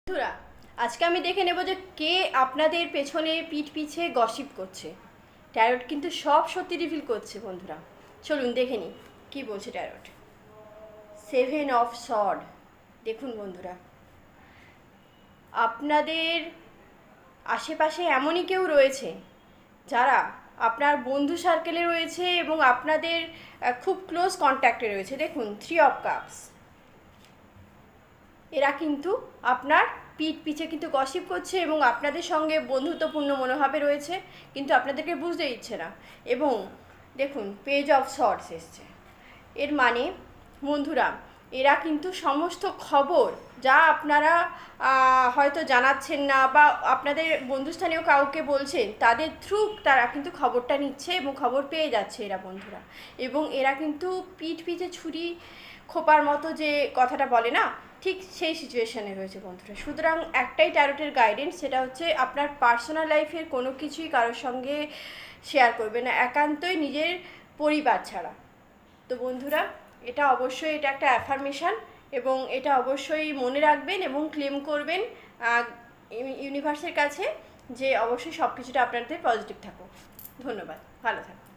বন্ধুরা, আজকে আমি দেখে নেব যে কে আপনাদের পেছনে পিঠ পিছে গসিপ করছে। ট্যারট কিন্তু সব সত্যি রিভিল করছে বন্ধুরা। চলুন দেখে নিই কী বলছে ট্যারট। 7 of sword. দেখুন বন্ধুরা, আপনাদের আশেপাশে এমনই কেউ রয়েছে যারা আপনার বন্ধু সার্কেলে রয়েছে এবং আপনাদের খুব ক্লোজ কন্ট্যাক্টে রয়েছে। দেখুন 3 অফ কাপস। এরা কিন্তু আপনার পিঠ পিছে কিন্তু গসিপ করছে এবং আপনাদের সঙ্গে বন্ধুত্বপূর্ণ মনোভাবে রয়েছে, কিন্তু আপনাদেরকে বুঝতে দিচ্ছে না। এবং দেখুন পেজ অফ সর্ডস এসছে। এর মানে বন্ধুরা, এরা কিন্তু সমস্ত খবর যা আপনারা হয়তো জানাচ্ছেন না বা আপনাদের বন্ধুস্থানীয় কাউকে বলছেন, তাদের থ্রু তারা কিন্তু খবরটা নিচ্ছে এবং খবর পেয়ে যাচ্ছে এরা বন্ধুরা। এবং এরা কিন্তু পিঠ পিছে ছুরি খোপার মতো যে কথাটা বলে না, ঠিক সেই সিচুয়েশানে রয়েছে বন্ধুরা। সুতরাং একটাই ট্যারোটের গাইডেন্স, সেটা হচ্ছে আপনার পার্সোনাল লাইফের কোনো কিছুই কারোর সঙ্গে শেয়ার করবে না, একান্তই নিজের পরিবার ছাড়া। তো বন্ধুরা, এটা অবশ্যই এটা একটা অ্যাফার্মেশান এবং এটা অবশ্যই মনে রাখবেন এবং ক্লেম করবেন ইউনিভার্সের কাছে যে অবশ্যই সব কিছুটা আপনাদের পজিটিভ থাকুক। ধন্যবাদ, ভালো থাকুন।